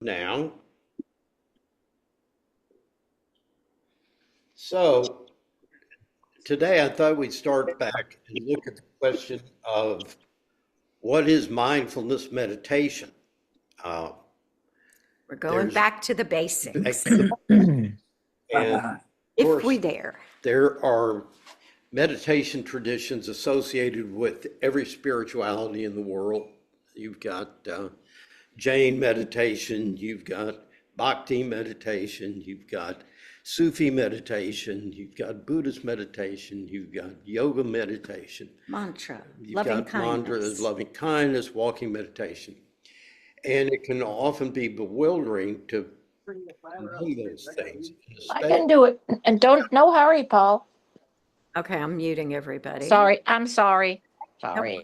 now. So today I thought we'd start back and look at the question of what is mindfulness meditation? Uh, We're going there's back to the back basics, to the, and of if we course, dare. there are meditation traditions associated with every spirituality in the world. You've got Jain meditation, you've got Bhakti meditation, you've got Sufi meditation, you've got Buddhist meditation, you've got yoga meditation, Mantra, you've loving got mantras, kindness. loving kindness, walking meditation. And it can often be bewildering to know those things, I especially, can do it. And don't, no hurry, Paul. Okay, I'm muting everybody. Sorry, I'm sorry. Nope. Sorry.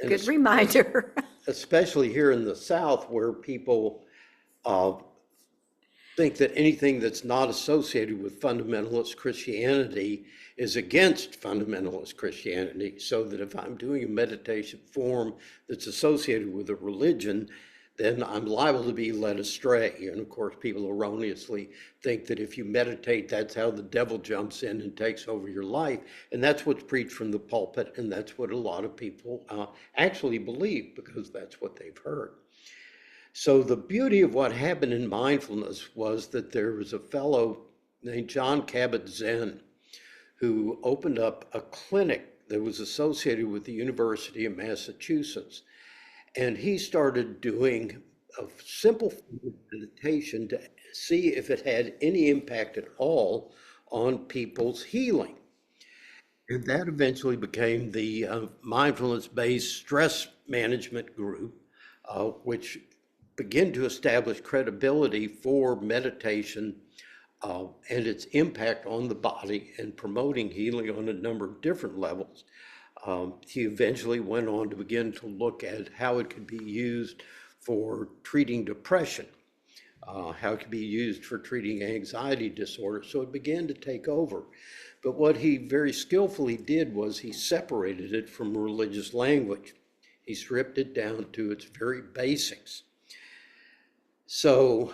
Good reminder. especially here in the South where people uh, think that anything that's not associated with fundamentalist Christianity is against fundamentalist Christianity. So that if I'm doing a meditation form that's associated with a religion, then I'm liable to be led astray. And of course, people erroneously think that if you meditate, that's how the devil jumps in and takes over your life. And that's what's preached from the pulpit. And that's what a lot of people actually believe because that's what they've heard. So the beauty of what happened in mindfulness was that there was a fellow named John Kabat-Zinn who opened up a clinic that was associated with the University of Massachusetts. And he started doing a simple form of meditation to see if it had any impact at all on people's healing. And that eventually became the mindfulness-based stress management group, which begin to establish credibility for meditation and its impact on the body and promoting healing on a number of different levels. He eventually went on to begin to look at how it could be used for treating depression, how it could be used for treating anxiety disorder. So it began to take over. But what he very skillfully did was he separated it from religious language. He stripped it down to its very basics. So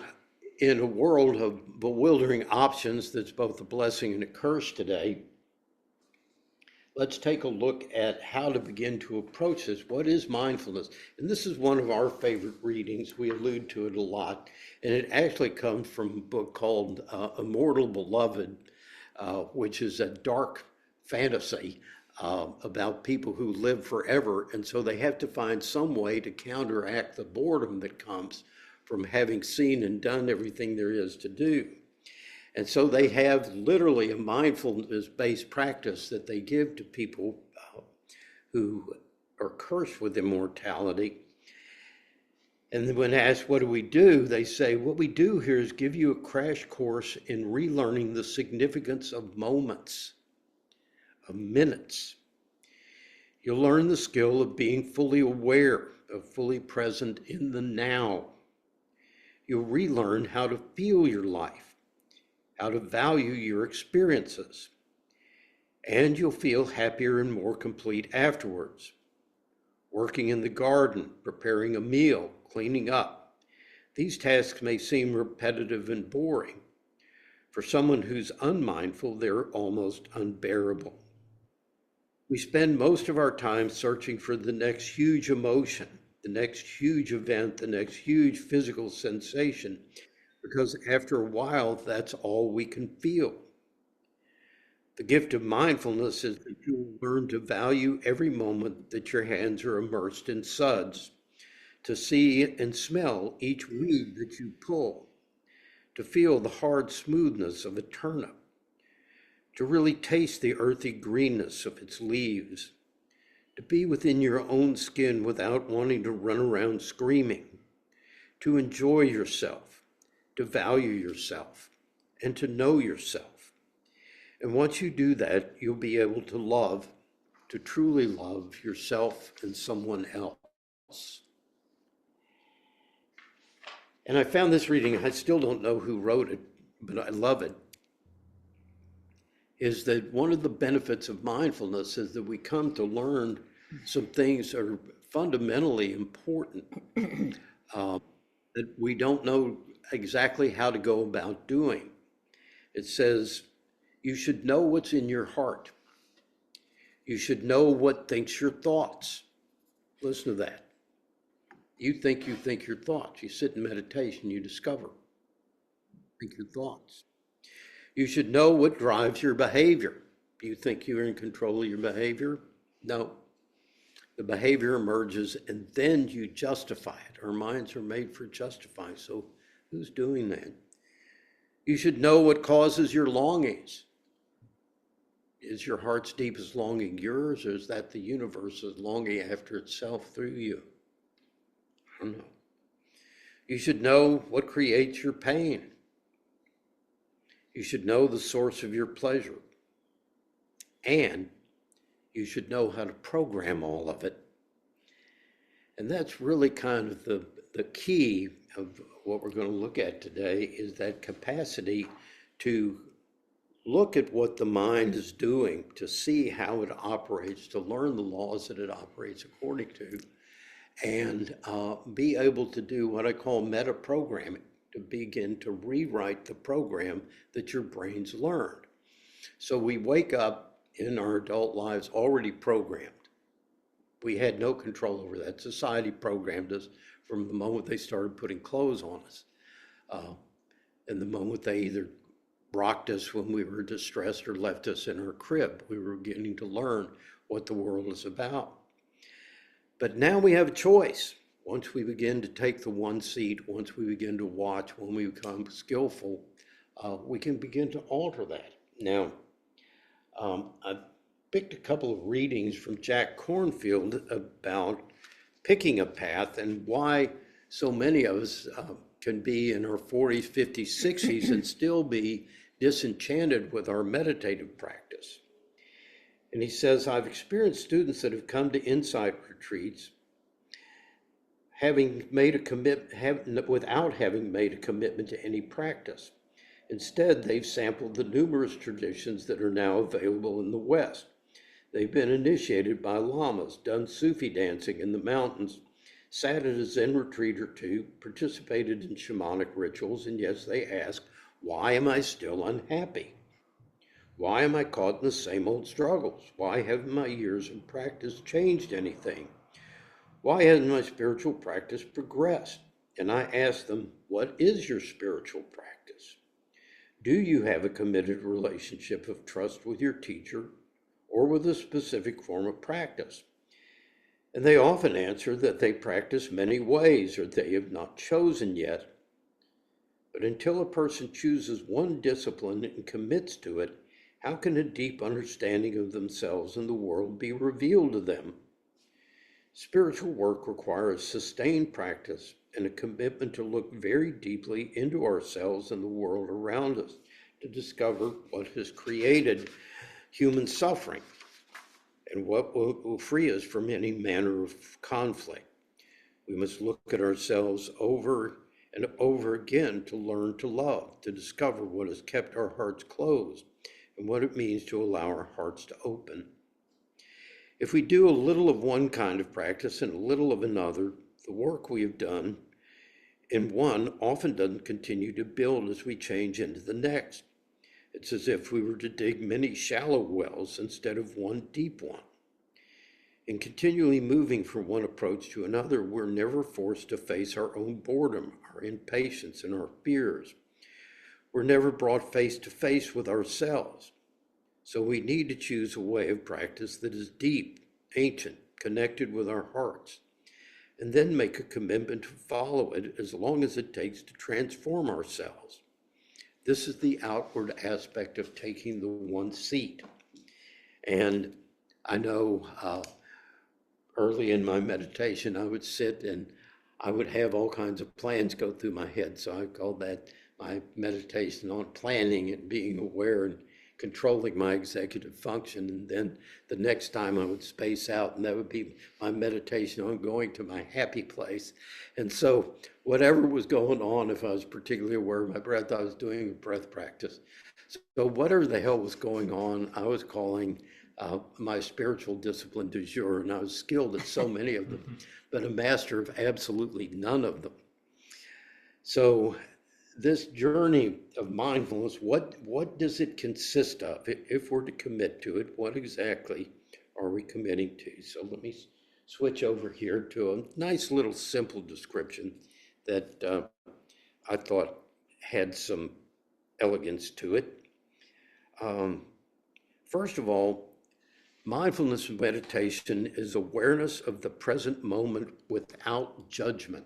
in a world of bewildering options that's both a blessing and a curse today, let's take a look at how to begin to approach this. What is mindfulness? And this is one of our favorite readings. We allude to it a lot. And it actually comes from a book called Immortal Beloved, which is a dark fantasy about people who live forever. And so they have to find some way to counteract the boredom that comes from having seen and done everything there is to do. And so they have literally a mindfulness-based practice that they give to people who are cursed with immortality. And then when asked, what do? They say, what we do here is give you a crash course in relearning the significance of moments, of minutes. You'll learn the skill of being fully aware, of fully present in the now. You'll relearn how to feel your life, how to value your experiences, and you'll feel happier and more complete afterwards. Working in the garden, preparing a meal, cleaning up. These tasks may seem repetitive and boring. For someone who's unmindful, they're almost unbearable. We spend most of our time searching for the next huge emotion, the next huge event, the next huge physical sensation, because after a while, that's all we can feel. The gift of mindfulness is that you'll learn to value every moment that your hands are immersed in suds, to see and smell each weed that you pull, to feel the hard smoothness of a turnip, to really taste the earthy greenness of its leaves, to be within your own skin without wanting to run around screaming, to enjoy yourself, to value yourself, and to know yourself. And once you do that, you'll be able to love, to truly love yourself and someone else. And I found this reading, I still don't know who wrote it, but I love it, is that one of the benefits of mindfulness is that we come to learn some things that are fundamentally important that we don't know exactly how to go about doing. It says, you should know what's in your heart. You should know what thinks your thoughts. Listen to that. You think your thoughts. You sit in meditation, you discover. Think your thoughts. You should know what drives your behavior. You think you're in control of your behavior? No. The behavior emerges and then you justify it. Our minds are made for justifying. So who's doing that? You should know what causes your longings. Is your heart's deepest longing yours, or is that the universe is longing after itself through you? I don't know. You should know what creates your pain. You should know the source of your pleasure. And you should know how to program all of it. And that's really kind of the key of what we're going to look at today, is that capacity to look at what the mind is doing, to see how it operates, to learn the laws that it operates according to, and be able to do what I call meta-programming, to begin to rewrite the program that your brain's learned. So we wake up in our adult lives already programmed. We had no control over that. Society programmed us from the moment they started putting clothes on us. And the moment they either rocked us when we were distressed or left us in our crib, we were beginning to learn what the world is about. But now we have a choice. Once we begin to take the one seat, once we begin to watch, when we become skillful, we can begin to alter that. Now, I picked a couple of readings from Jack Kornfield about picking a path and why so many of us can be in our 40s, 50s, 60s and still be disenchanted with our meditative practice. And he says, I've experienced students that have come to insight retreats having made a commitment, without having made a commitment to any practice. Instead, they've sampled the numerous traditions that are now available in the West. They've been initiated by lamas, done Sufi dancing in the mountains, sat at a Zen retreat or two, participated in shamanic rituals, and yes, they ask, why am I still unhappy? Why am I caught in the same old struggles? Why haven't my years of practice changed anything? Why hasn't my spiritual practice progressed? And I ask them, what is your spiritual practice? Do you have a committed relationship of trust with your teacher or with a specific form of practice? And they often answer that they practice many ways or they have not chosen yet. But until a person chooses one discipline and commits to it, how can a deep understanding of themselves and the world be revealed to them? Spiritual work requires sustained practice and a commitment to look very deeply into ourselves and the world around us to discover what has created human suffering and what will free us from any manner of conflict. We must look at ourselves over and over again to learn to love, to discover what has kept our hearts closed and what it means to allow our hearts to open. If we do a little of one kind of practice and a little of another, the work we have done in one often doesn't continue to build as we change into the next. It's as if we were to dig many shallow wells instead of one deep one. In continually moving from one approach to another, we're never forced to face our own boredom, our impatience, and our fears. We're never brought face to face with ourselves. So we need to choose a way of practice that is deep, ancient, connected with our hearts, and then make a commitment to follow it as long as it takes to transform ourselves. This is the outward aspect of taking the one seat. And I know early in my meditation, I would sit and I would have all kinds of plans go through my head. So I called that my meditation on planning and being aware and controlling my executive function. And then the next time I would space out, and that would be my meditation on going to my happy place. And so whatever was going on, if I was particularly aware of my breath, I was doing a breath practice. So whatever the hell was going on, I was calling my spiritual discipline du jour, and I was skilled at so many of them, but a master of absolutely none of them. So this journey of mindfulness, what does it consist of? If we're to commit to it, what exactly are we committing to? So let me switch over here to a nice little simple description that I thought had some elegance to it. First of all, mindfulness meditation is awareness of the present moment without judgment,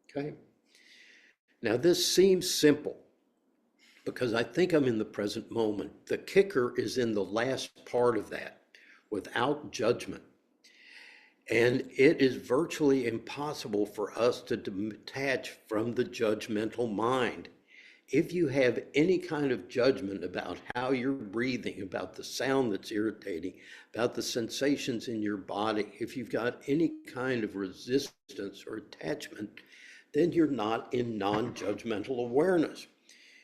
okay? Now, this seems simple because I think I'm in the present moment. The kicker is in the last part of that, without judgment. And it is virtually impossible for us to detach from the judgmental mind. If you have any kind of judgment about how you're breathing, about the sound that's irritating, about the sensations in your body, if you've got any kind of resistance or attachment, then you're not in non-judgmental awareness.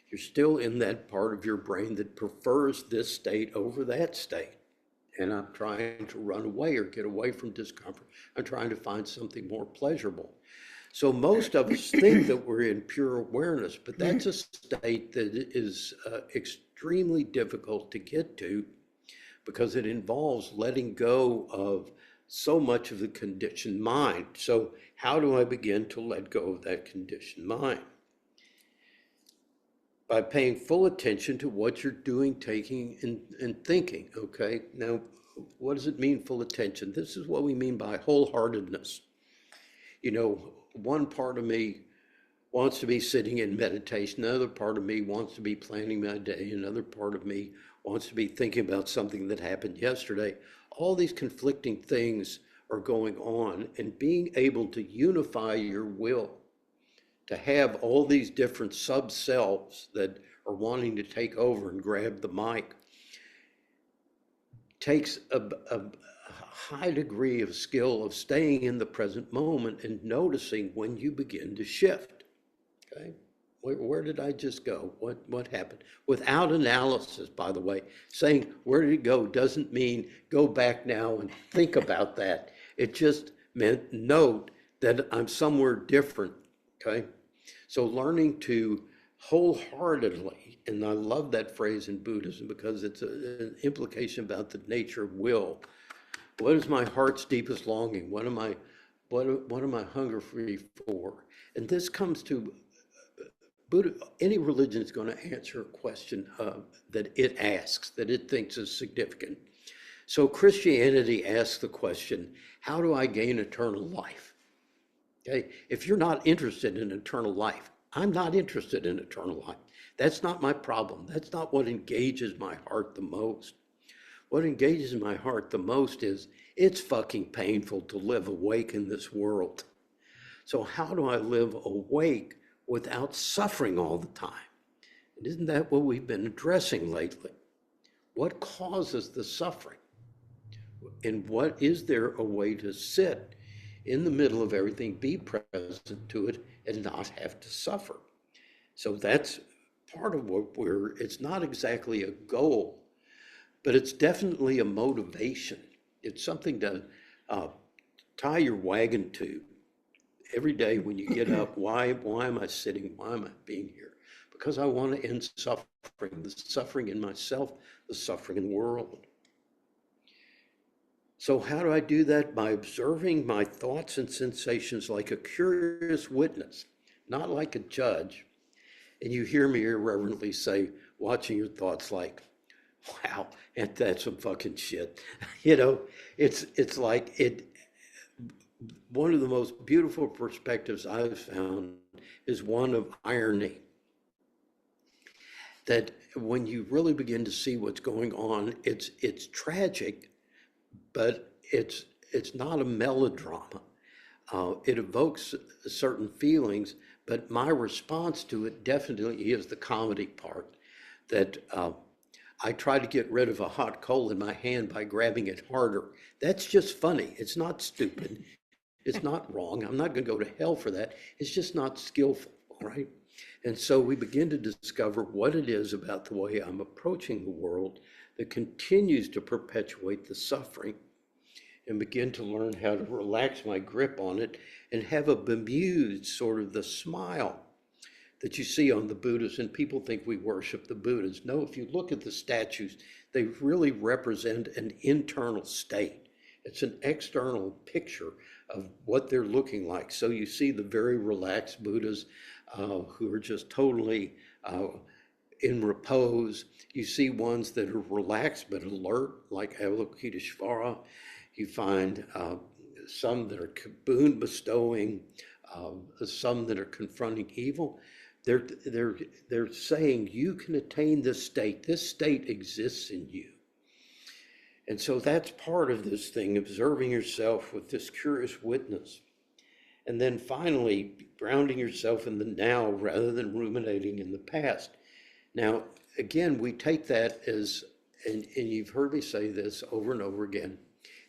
You're still in that part of your brain that prefers this state over that state. And I'm trying to run away or get away from discomfort. I'm trying to find something more pleasurable. So most of us think that we're in pure awareness, but that's a state that is extremely difficult to get to because it involves letting go of so much of the conditioned mind. So how do I begin to let go of that conditioned mind? By paying full attention to what you're doing, taking, and thinking, okay? Now, what does it mean, full attention? This is what we mean by wholeheartedness. You know, one part of me wants to be sitting in meditation, another part of me wants to be planning my day, another part of me wants to be thinking about something that happened yesterday. All these conflicting things are going on, and being able to unify your will, to have all these different sub-selves that are wanting to take over and grab the mic, takes a high degree of skill of staying in the present moment and noticing when you begin to shift, okay? Where did I just go? What happened? Without analysis, by the way. Saying, where did it go doesn't mean go back now and think about that. It just meant note that I'm somewhere different, okay? So learning to wholeheartedly, and I love that phrase in Buddhism because it's an implication about the nature of will. What is my heart's deepest longing? What am I hungry for? And this comes to Buddha. Any religion is going to answer a question that it asks, that it thinks is significant. So Christianity asks the question, how do I gain eternal life? Okay, if you're not interested in eternal life, I'm not interested in eternal life. That's not my problem. That's not what engages my heart the most. What engages my heart the most is it's fucking painful to live awake in this world. So how do I live awake without suffering all the time? And isn't that what we've been addressing lately? What causes the suffering? And what is there a way to sit in the middle of everything, be present to it, and not have to suffer? So that's part of what it's not exactly a goal, but it's definitely a motivation. It's something to tie your wagon to every day when you get up. Why am I sitting? Why am I being here? Because I want to end suffering, the suffering in myself, the suffering in the world. So how do I do that? By observing my thoughts and sensations like a curious witness, not like a judge. And you hear me irreverently say, watching your thoughts like, wow, ain't that some fucking shit? You know, it's like it. One of the most beautiful perspectives I've found is one of irony. That when you really begin to see what's going on, it's tragic, but it's not a melodrama. It evokes certain feelings, but my response to it definitely is the comedy part. That I try to get rid of a hot coal in my hand by grabbing it harder. That's just funny. It's not stupid. It's not wrong. I'm not going to go to hell for that. It's just not skillful, right? And so we begin to discover what it is about the way I'm approaching the world that continues to perpetuate the suffering, and begin to learn how to relax my grip on it and have a bemused sort of the smile. that you see on the Buddhas, and people think we worship the Buddhas. No, if you look at the statues, they really represent an internal state. It's an external picture of what they're looking like. So you see the very relaxed Buddhas who are just totally in repose. You see ones that are relaxed but alert, like Avalokiteshvara. You find some that are boon bestowing, some that are confronting evil. They're saying you can attain this state. This state exists in you. And so that's part of this thing, observing yourself with this curious witness. And then finally, grounding yourself in the now rather than ruminating in the past. Now, again, we take that as, and you've heard me say this over and over again,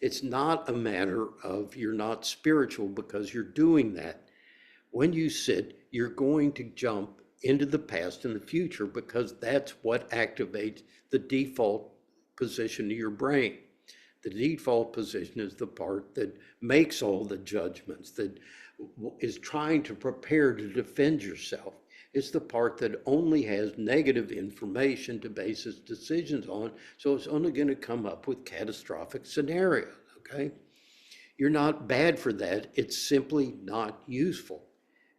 it's not a matter of you're not spiritual because you're doing that. When you sit, you're going to jump into the past and the future because that's what activates the default position of your brain. The default position is the part that makes all the judgments, that is trying to prepare to defend yourself. It's the part that only has negative information to base its decisions on, so it's only going to come up with catastrophic scenarios, okay? You're not bad for that. It's simply not useful.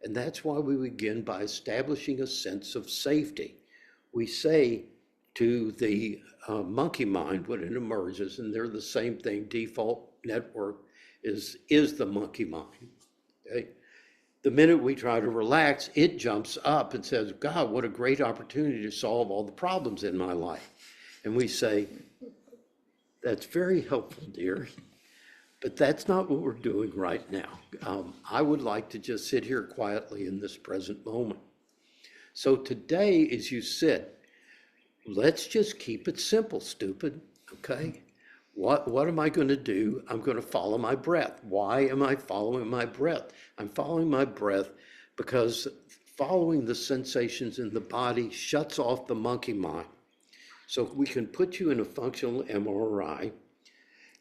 And that's why we begin by establishing a sense of safety. We say to the monkey mind when it emerges, and they're the same thing, default network is the monkey mind, okay? The minute we try to relax, it jumps up and says, God, what a great opportunity to solve all the problems in my life. And we say, that's very helpful, dear, but that's not what we're doing right now. I would like to just sit here quietly in this present moment. So today, as you sit, let's just keep it simple, stupid, okay? What am I going to do? I'm going to follow my breath. Why am I following my breath? I'm following my breath because following the sensations in the body shuts off the monkey mind. So we can put you in a functional MRI,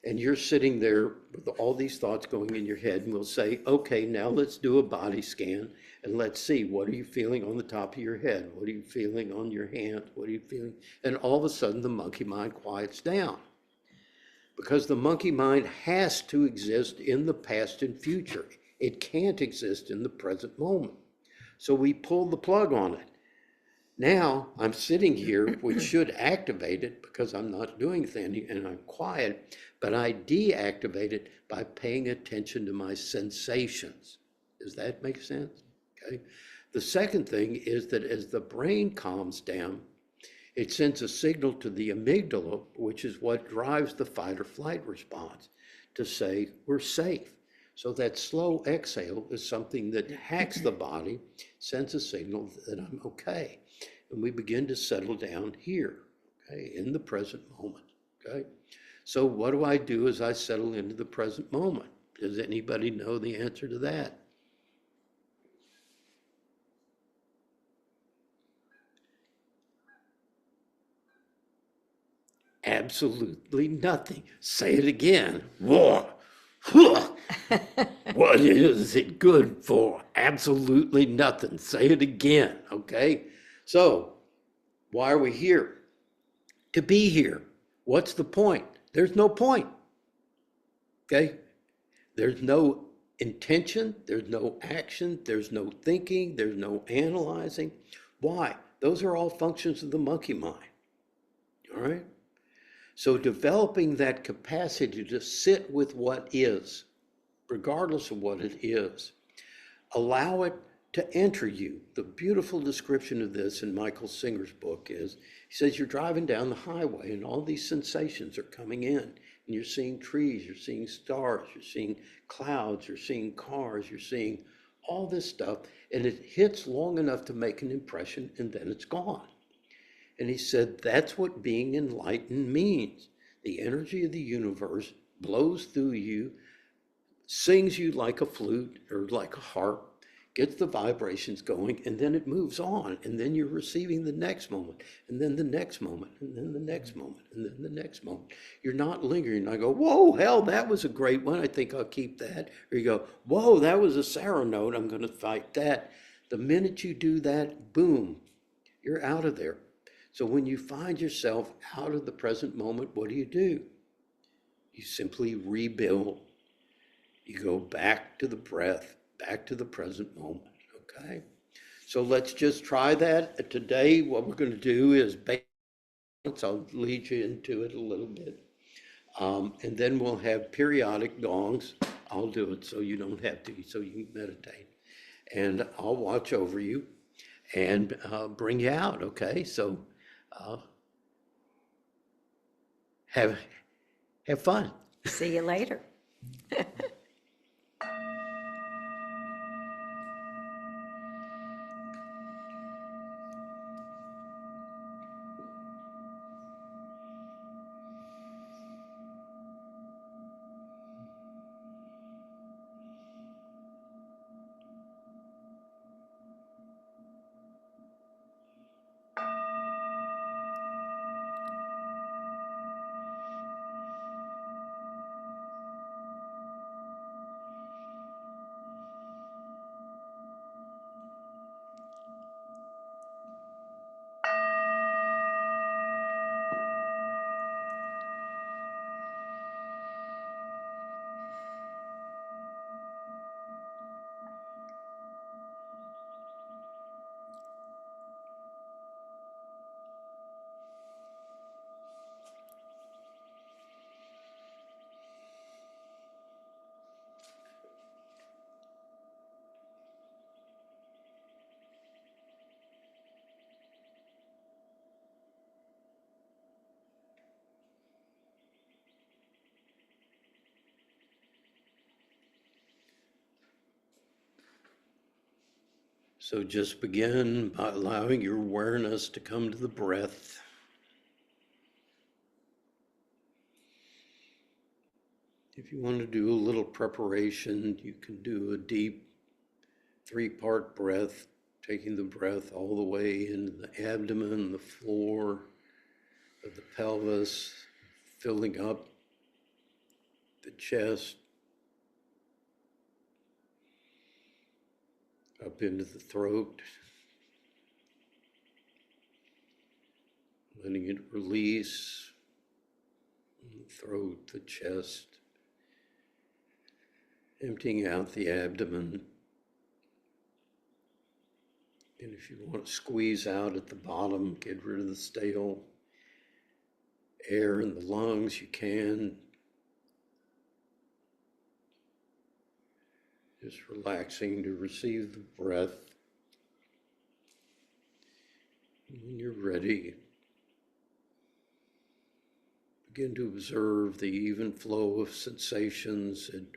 and you're sitting there with all these thoughts going in your head, and we'll say, okay, now let's do a body scan, and let's see, what are you feeling on the top of your head? What are you feeling on your hands? What are you feeling? And all of a sudden, the monkey mind quiets down. Because the monkey mind has to exist in the past and future. It can't exist in the present moment. So we pull the plug on it. Now I'm sitting here, which should activate it because I'm not doing anything and I'm quiet, but I deactivate it by paying attention to my sensations. Does that make sense? Okay. The second thing is that as the brain calms down, it sends a signal to the amygdala, which is what drives the fight or flight response, to say we're safe. So that slow exhale is something that hacks the body, sends a signal that I'm okay. And we begin to settle down here, okay, in the present moment, okay? So what do I do as I settle into the present moment? Does anybody know the answer to that? Absolutely nothing. Say it again. Whoa. What is it good for? Absolutely nothing. Say it again, okay? So, why are we here? To be here. What's the point? There's no point, okay? There's no intention, there's no action, there's no thinking, there's no analyzing. Why? Those are all functions of the monkey mind, all right? So developing that capacity to sit with what is, regardless of what it is, allow it to enter you. The beautiful description of this in Michael Singer's book is, he says you're driving down the highway and all these sensations are coming in and you're seeing trees, you're seeing stars, you're seeing clouds, you're seeing cars, you're seeing all this stuff, and it hits long enough to make an impression and then it's gone. And he said, that's what being enlightened means. The energy of the universe blows through you, sings you like a flute or like a harp, gets the vibrations going, and then it moves on. And then you're receiving the next moment, and then the next moment, and then the next moment, and then the next moment. You're not lingering. I go, whoa, hell, that was a great one. I think I'll keep that. Or you go, whoa, that was a sour note. I'm going to fight that. The minute you do that, boom, you're out of there. So when you find yourself out of the present moment, what do? You simply rebuild. You go back to the breath, back to the present moment, okay? So let's just try that. Today, what we're going to do is balance. I'll lead you into it a little bit. And then we'll have periodic gongs. I'll do it so you don't have to, so you can meditate. And I'll watch over you and bring you out, okay? So have fun. See you later. So just begin by allowing your awareness to come to the breath. If you want to do a little preparation, you can do a deep 3-part breath, taking the breath all the way into the abdomen, the floor of the pelvis, filling up the chest, up into the throat, letting it release, the throat, the chest, emptying out the abdomen. And if you want to squeeze out at the bottom, get rid of the stale air in the lungs, you can. Just relaxing to receive the breath. And when you're ready, begin to observe the even flow of sensations and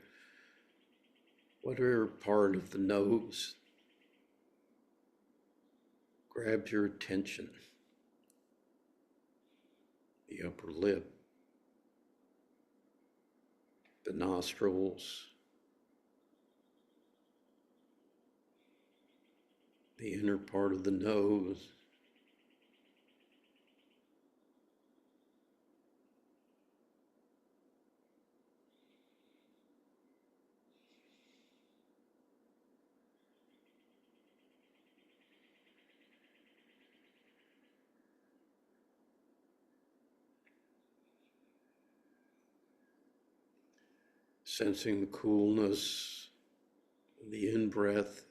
whatever part of the nose grabs your attention. The upper lip, the nostrils, the inner part of the nose, sensing the coolness of the in-breath,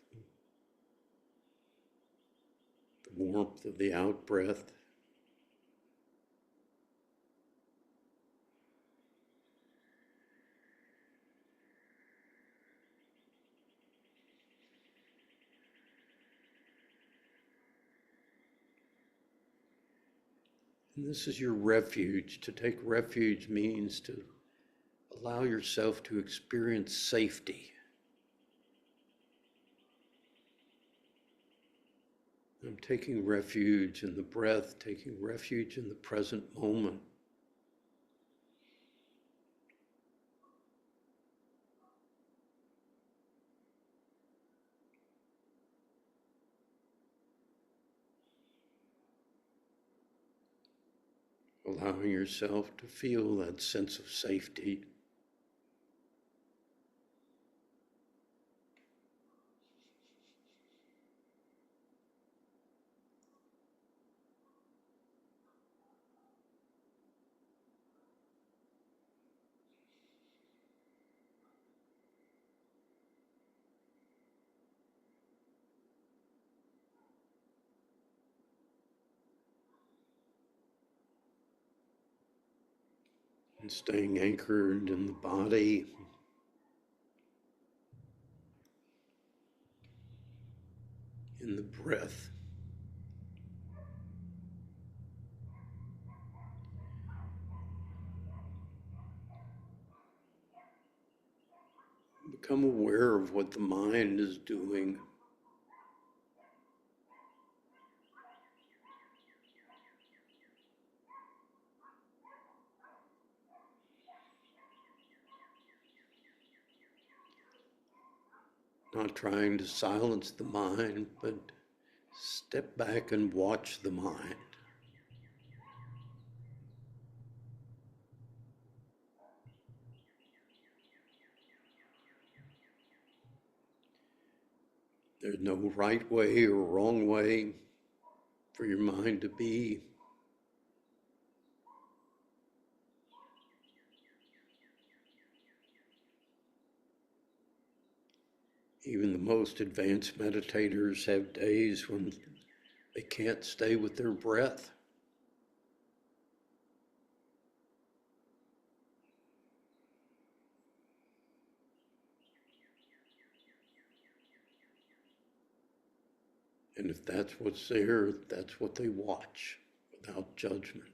the warmth of the out-breath. And this is your refuge. To take refuge means to allow yourself to experience safety. I'm taking refuge in the breath, taking refuge in the present moment. Allowing yourself to feel that sense of safety. And staying anchored in the body. In the breath. Become aware of what the mind is doing. Not trying to silence the mind, but step back and watch the mind. There's no right way or wrong way for your mind to be. Even the most advanced meditators have days when they can't stay with their breath. And if that's what's there, that's what they watch without judgment.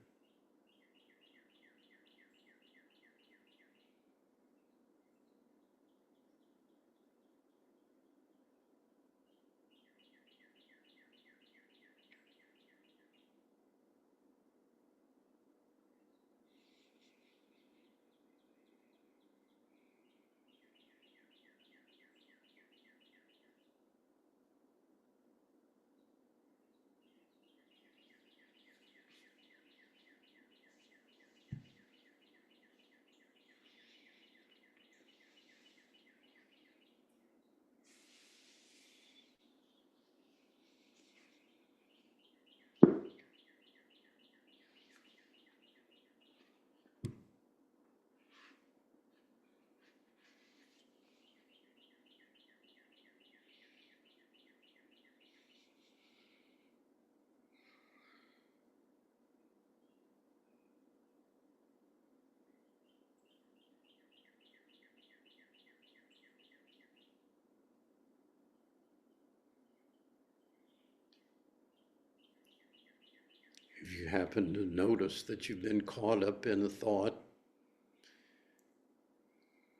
If you happen to notice that you've been caught up in a thought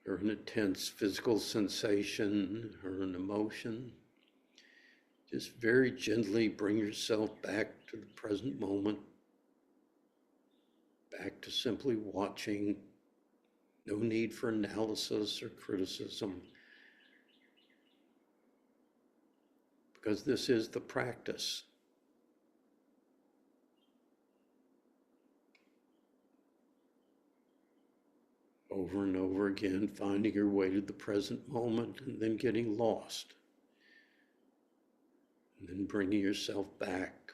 or an intense physical sensation or an emotion, just very gently bring yourself back to the present moment, back to simply watching. No need for analysis or criticism, because this is the practice. Over and over again, finding your way to the present moment and then getting lost. And then bringing yourself back.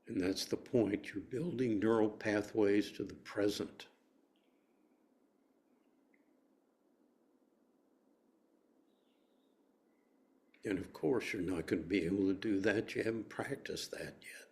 And that's the point. You're building neural pathways to the present. And of course, you're not going to be able to do that. You haven't practiced that yet.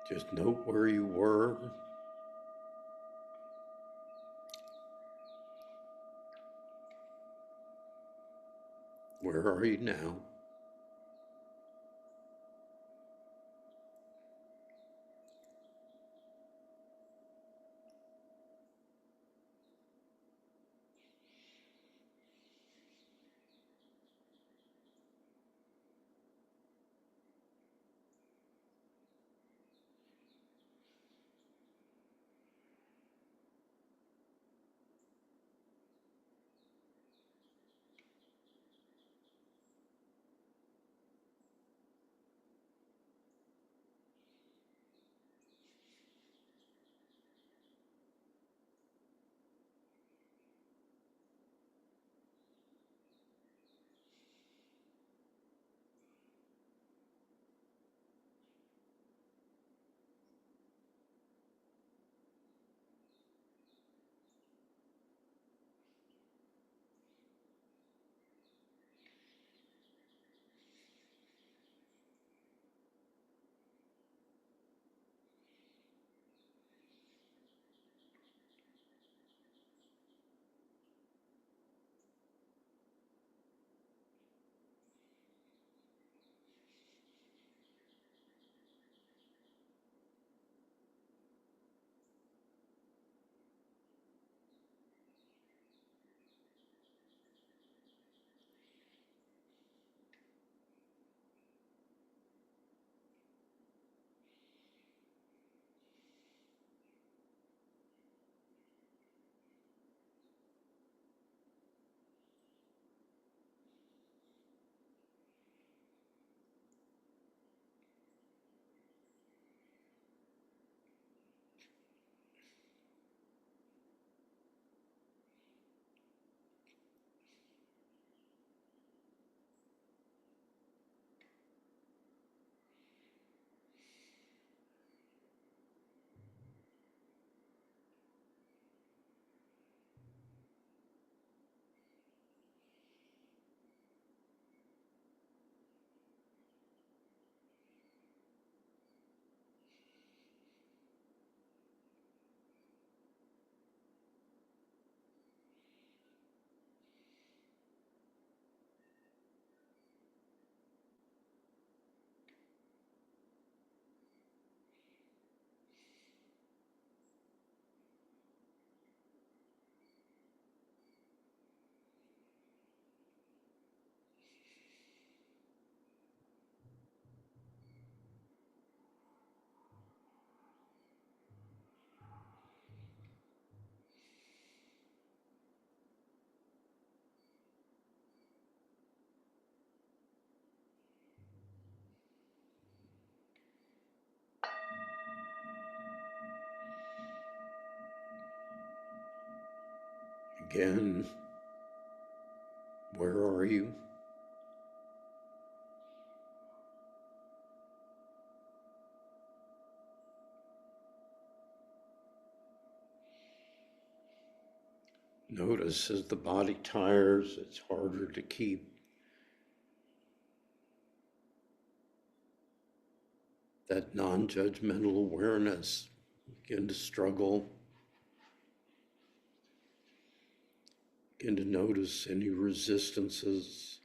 Just note where you were. Where are you now? Again, where are you? Notice as the body tires, it's harder to keep that non-judgmental awareness. Begin to struggle. Begin to notice any resistances.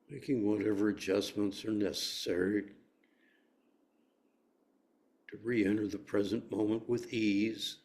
Making whatever adjustments are necessary to re-enter the present moment with ease.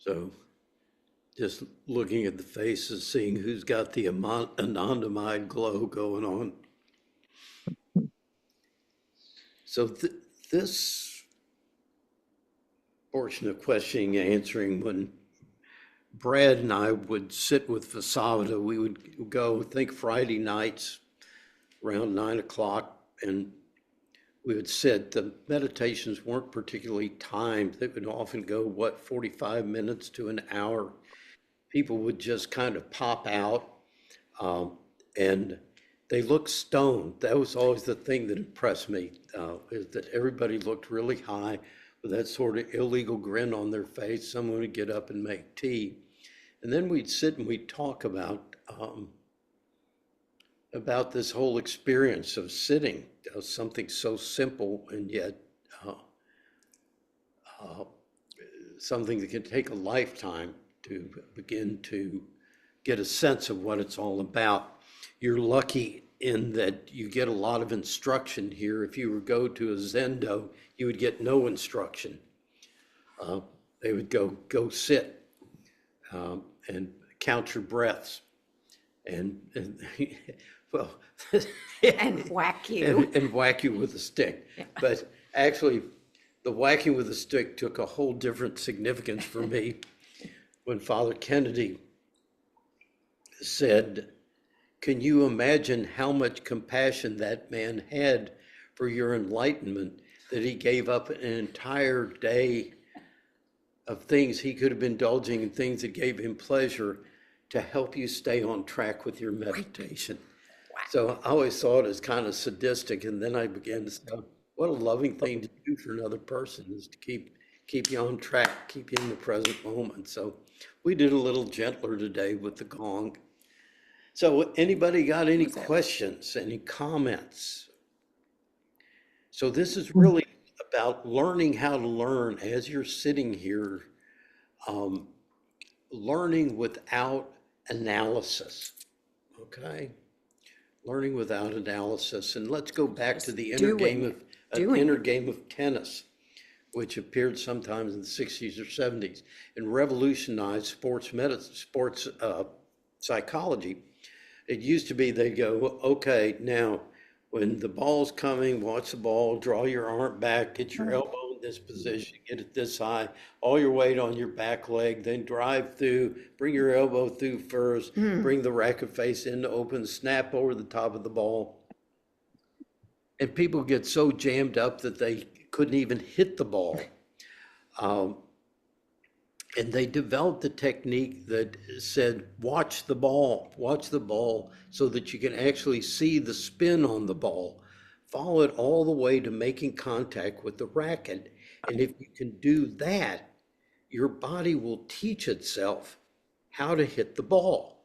So just looking at the faces, seeing who's got the anandamide glow going on. So this portion of questioning and answering, when Brad and I would sit with Vasavada, we would go, think Friday nights around 9 o'clock, and we would sit. The meditations weren't particularly timed. They would often go, 45 minutes to an hour. People would just kind of pop out, and they looked stoned. That was always the thing that impressed me, is that everybody looked really high with that sort of illegal grin on their face. Someone would get up and make tea. And then we'd sit and we'd talk about this whole experience of sitting, something so simple and yet something that can take a lifetime to begin to get a sense of what it's all about. You're lucky in that you get a lot of instruction here. If you were go to a Zendo, you would get no instruction. They would go sit and count your breaths, and well, And whack you. and whack you with a stick. Yeah. But actually, the whacking with a stick took a whole different significance for me when Father Kennedy said, "Can you imagine how much compassion that man had for your enlightenment, that he gave up an entire day of things he could have been indulging in, things that gave him pleasure, to help you stay on track with your meditation?" So I always saw it as kind of sadistic, and then I began to say, what a loving thing to do for another person, is to keep you on track, keep you in the present moment. So we did a little gentler today with the gong. So anybody got any questions, any comments? So this is really about learning how to learn as you're sitting here, learning without analysis, okay? Learning without analysis. And let's go back to the inner game of tennis, which appeared sometimes in the 60s or 70s and revolutionized sports psychology. It used to be they'd go, okay, now when the ball's coming, watch the ball, draw your arm back, get your elbow in this position, get it this high, all your weight on your back leg, then drive through, bring your elbow through first, bring the racket face in to open, snap over the top of the ball. And people get so jammed up that they couldn't even hit the ball. And they developed a technique that said, watch the ball so that you can actually see the spin on the ball. Follow it all the way to making contact with the racket. And if you can do that, your body will teach itself how to hit the ball.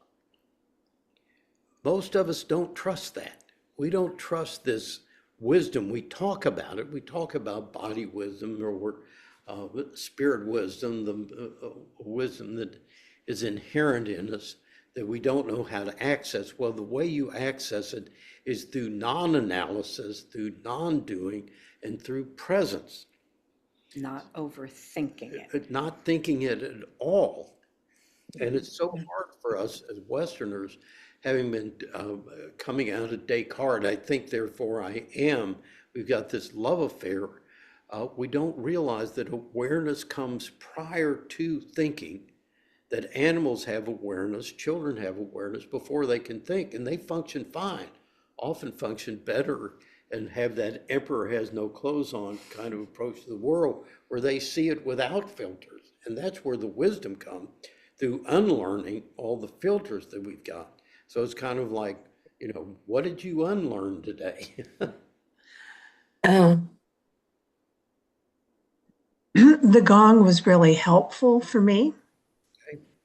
Most of us don't trust that. We don't trust this wisdom. We talk about it. We talk about body wisdom or spirit wisdom, the wisdom that is inherent in us that we don't know how to access. Well, the way you access it is through non-analysis, through non-doing, and through presence. Not overthinking it. Not thinking it at all. And it's so hard for us as Westerners, having been coming out of Descartes, I think, therefore I am. We've got this love affair. We don't realize that awareness comes prior to thinking, that animals have awareness, children have awareness before they can think, and they function fine, often function better, and have that emperor has no clothes on kind of approach to the world, where they see it without filters. And that's where the wisdom comes, through unlearning all the filters that we've got. So it's kind of like, What did you unlearn today? Uh, the gong was really helpful for me.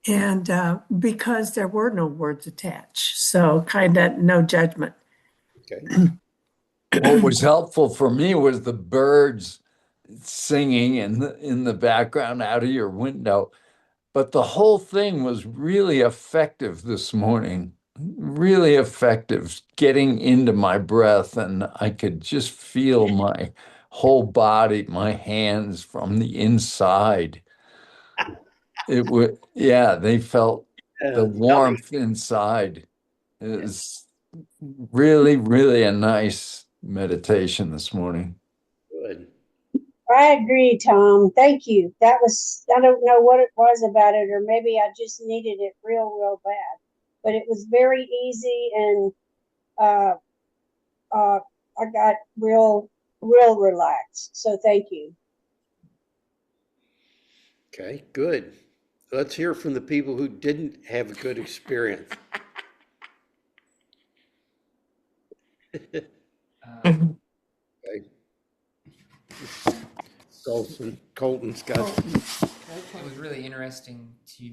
And because there were no words attached, so kind of no judgment. Okay. What was helpful for me was the birds singing in the background out of your window. But the whole thing was really effective this morning, really effective, getting into my breath. And I could just feel my whole body, my hands from the inside. It would, yeah, they felt the warmth inside. It was really, really a nice meditation this morning. Good. I agree, Tom. Thank you. That was, I don't know what it was about it, or maybe I just needed it real bad. But it was very easy, and I got real relaxed. So thank you. Okay, good. Let's hear from the people who didn't have a good experience. Okay. Colton's got. It was really interesting to,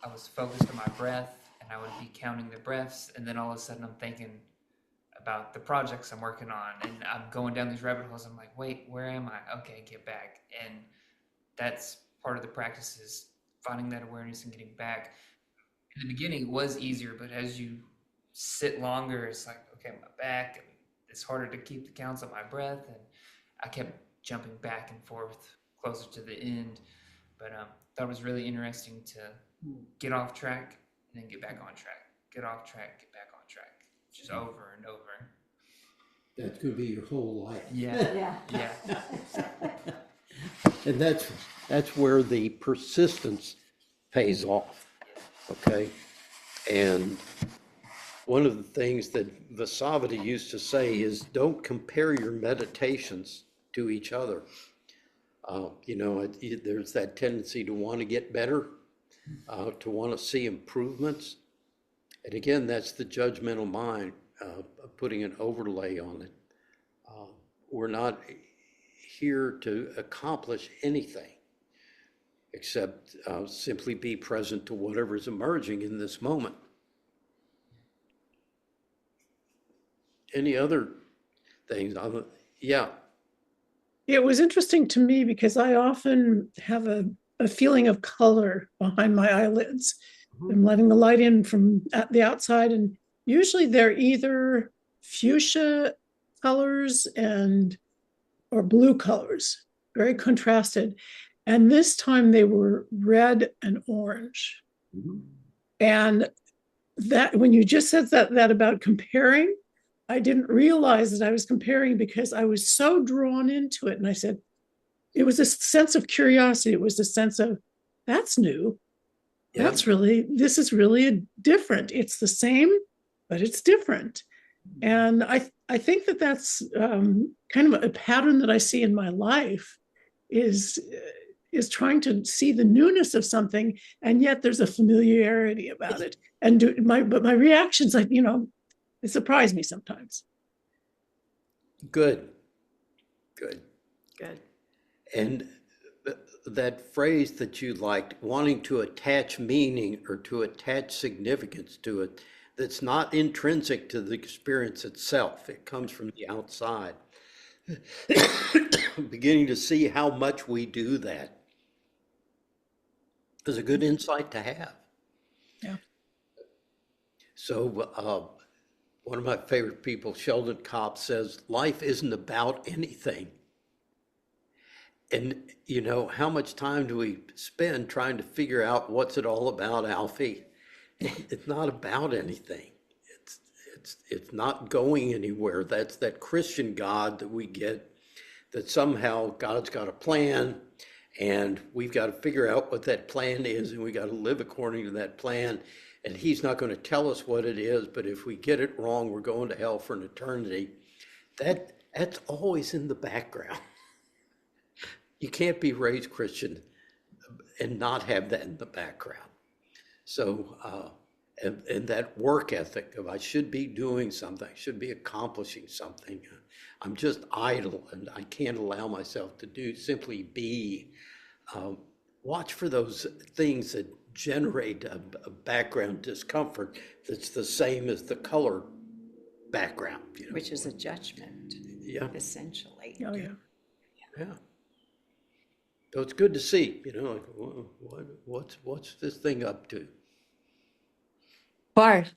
I was focused on my breath and I would be counting the breaths, and then all of a sudden I'm thinking about the projects I'm working on, and I'm going down these rabbit holes. I'm like, wait, where am I? Okay, get back. And that's part of the practice, is finding that awareness and getting back. In the beginning, it was easier, but as you sit longer, it's like, okay, I'm back. And it's harder to keep the counts on my breath, and I kept jumping back and forth closer to the end. But that was really interesting to get off track and then get back on track. Get off track, get back on track. Just over and over. That's going to be your whole life. Yeah. Yeah. And that's where the persistence pays off. Okay. And one of the things that Vasavati used to say is, don't compare your meditations to each other. There's that tendency to want to get better, to want to see improvements. And again, that's the judgmental mind, putting an overlay on it. We're not here to accomplish anything except simply be present to whatever's emerging in this moment. Any other things? Yeah. It was interesting to me because I often have a feeling of color behind my eyelids. I'm letting the light in from the outside, and usually they're either fuchsia colors or blue colors, very contrasted. And this time they were red and orange. And that, when you just said that about comparing, I didn't realize that I was comparing because I was so drawn into it. And I said, it was a sense of curiosity. It was a sense of, that's new. Yeah. This is really different. It's the same, but it's different. And I think that's kind of a pattern that I see in my life, is trying to see the newness of something, and yet there's a familiarity about it. And my reactions, it surprised me sometimes. Good. And that phrase that you liked, wanting to attach meaning or to attach significance to it, that's not intrinsic to the experience itself. It comes from the outside. Beginning to see how much we do that is a good insight to have. Yeah. So one of my favorite people, Sheldon Kopp, says, life isn't about anything. And how much time do we spend trying to figure out what's it all about, Alfie? It's not about anything. It's not going anywhere. That's that Christian God that we get, that somehow God's got a plan, and we've got to figure out what that plan is, and we got to live according to that plan. And he's not going to tell us what it is, but if we get it wrong, we're going to hell for an eternity. That's always in the background. You can't be raised Christian and not have that in the background. So, and that work ethic of I should be doing something, I should be accomplishing something. I'm just idle and I can't allow myself to simply be. Watch for those things that generate a background discomfort that's the same as the color background. Which is a judgment, Yeah, essentially. Oh, yeah. yeah. So it's good to see, like, what's this thing up to? Bart,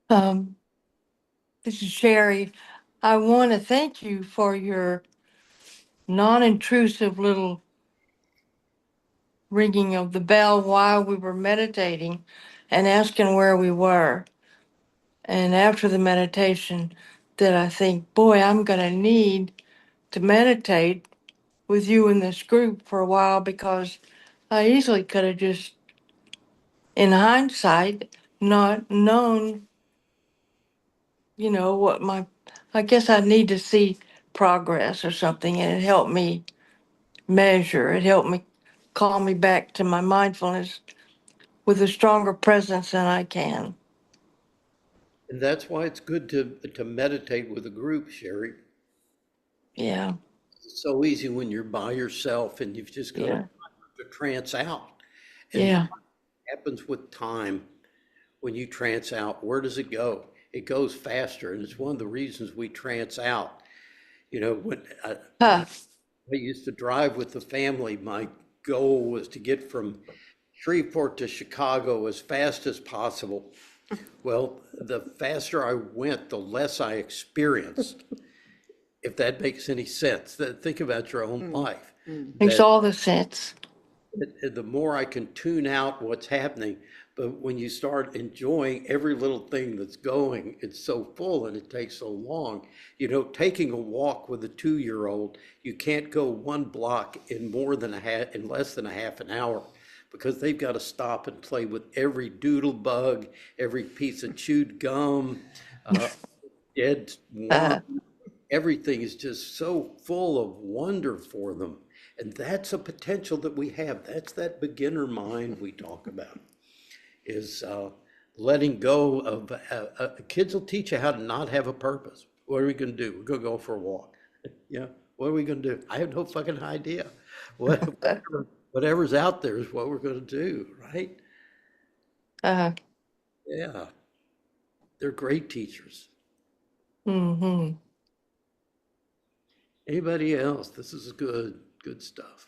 this is Sherry. I want to thank you for your non-intrusive little ringing of the bell while we were meditating and asking where we were. And after the meditation, that I think, boy, I'm going to need to meditate with you in this group for a while, because I easily could have just, in hindsight, not known, what I guess I need to see progress or something, and it helped me measure. It helped me call me back to my mindfulness with a stronger presence than I can. And that's why it's good to meditate with a group, Sherry. Yeah, It's so easy when you're by yourself and you've just got yeah, to trance out. And yeah. what happens with time when you trance out? Where does it go? It goes faster, and it's one of the reasons we trance out. When Huh. I used to drive with the family, my goal was to get from Shreveport to Chicago as fast as possible. Well, the faster I went, the less I experienced, if that makes any sense. Think about your own life. Makes That all the sense. the more I can tune out what's happening, but when you start enjoying every little thing that's going, it's so full and it takes so long. Taking a walk with a 2-year-old, you can't go 1 block in less than a half an hour, because they've got to stop and play with every doodle bug, every piece of chewed gum, dead worm. Everything is just so full of wonder for them. And that's a potential that we have. That's that beginner mind we talk about, is letting go of, kids will teach you how to not have a purpose. What are we going to do? We're going to go for a walk. Yeah. What are we going to do? I have no fucking idea. Whatever's out there is what we're going to do, right? Yeah. They're great teachers. Mm-hmm. Anybody else? This is good stuff.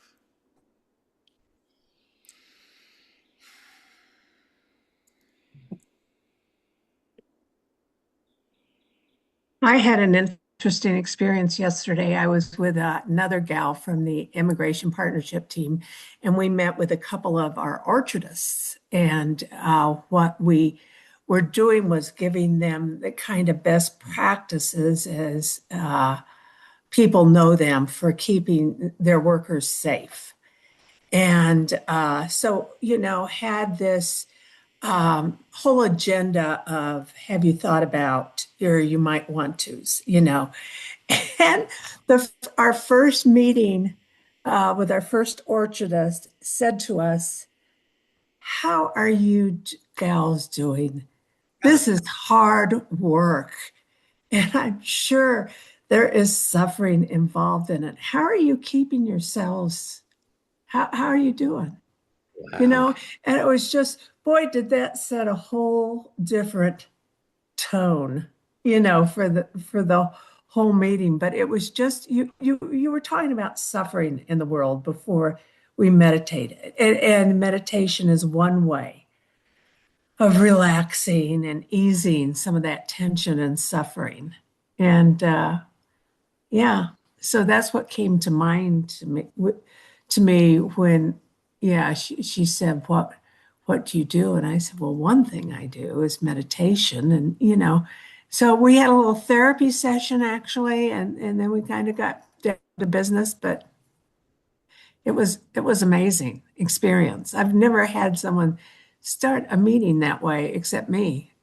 I had an interesting experience yesterday. I was with another gal from the Immigration Partnership team, and we met with a couple of our orchardists. And what we were doing was giving them the kind of best practices as people know them for keeping their workers safe. And had this whole agenda of, have you thought about, or you might want to, And our first meeting with our first orchardist said to us, how are you gals doing? This is hard work. And I'm sure there is suffering involved in it. How are you keeping yourselves? How are you doing? Wow. And it was just, boy, did that set a whole different tone, for the whole meeting. But it was just, you were talking about suffering in the world before we meditated. And meditation is one way of relaxing and easing some of that tension and suffering. And so that's what came to mind to me when, she said, what do you do? And I said, well, one thing I do is meditation. And, so we had a little therapy session actually, and then we kind of got down to business, but it was amazing experience. I've never had someone start a meeting that way except me.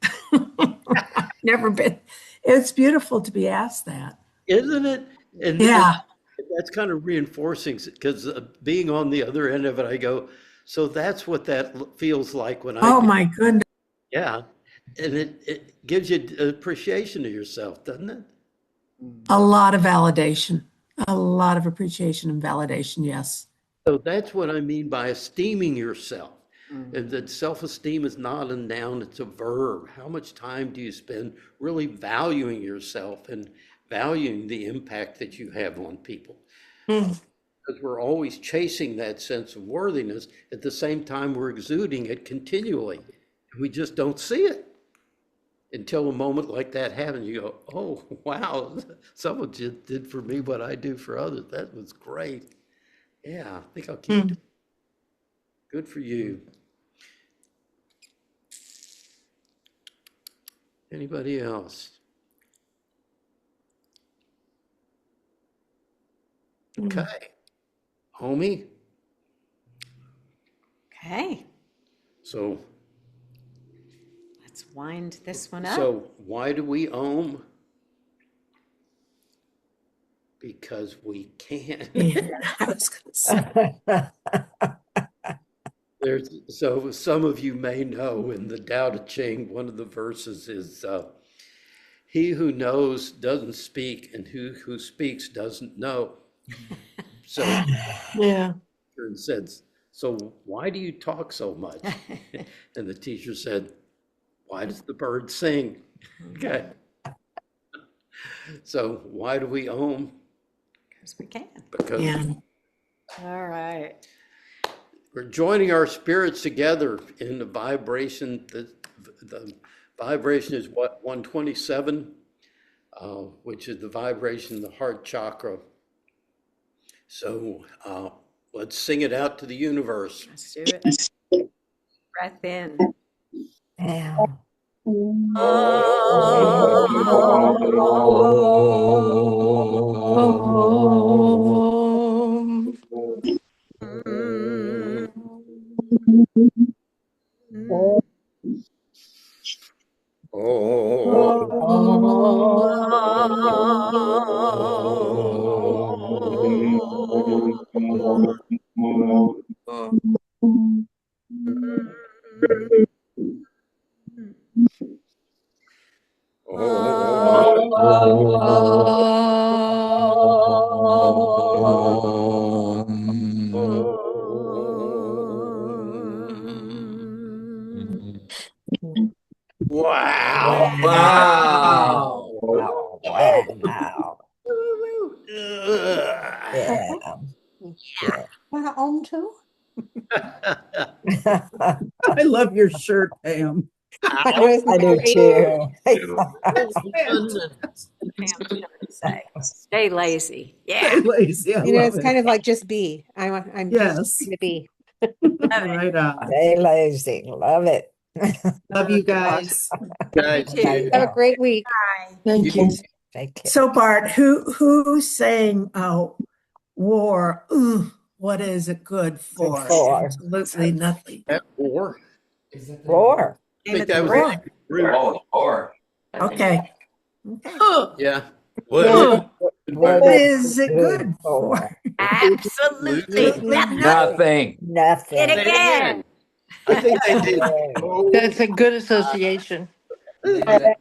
Never been. It's beautiful to be asked that. Isn't it? And yeah. That's kind of reinforcing, because being on the other end of it, I go, so that's what that feels like when Oh my goodness. Yeah. And it gives you appreciation of yourself, doesn't it? A lot of validation, a lot of appreciation and validation. Yes. So that's what I mean by esteeming yourself. And that self-esteem is not a noun, it's a verb. How much time do you spend really valuing yourself and valuing the impact that you have on people? Mm. Because we're always chasing that sense of worthiness. At the same time, we're exuding it continually. We just don't see it until a moment like that happens. You go, oh, wow, someone just did for me what I do for others. That was great. Yeah, I think I'll keep doing it. Good for you. Anybody else? Okay. Homie, Okay, so let's wind this one up. so why do we ohm? Because we can. Yeah, I was gonna say. So some of you may know in the Tao Te Ching, one of the verses is, he who knows doesn't speak, and who speaks doesn't know. So Yeah. and said, so why do you talk so much? And the teacher said, why does the bird sing? Okay. So why do we ohm? Because we can. Because Yeah. All right. we're joining our spirits together in the vibration. The vibration is what, 127, which is the vibration of the heart chakra. So let's sing it out to the universe. Let's do it. Breath in. Yeah. Wow. Wow. Wow. Wow. Yeah. Want to own too? I love your shirt, Pam. I do too. Stay lazy. Yeah. Stay lazy. I You know, love it's it. kind of like just be. I'm Yes. just going to be. Right on. Stay lazy. Love it. Love you guys. Guys, too. Have a great week. Thank you. Take care. So Bart, who's saying war? What is it good for? for? Absolutely nothing. that war. Is that Roar. I think that was Roar. rude. Or. Okay. Yeah. What What is it good good for? for? Absolutely nothing. Nothing. Nothing. It again. I think they did. That's a good association. They did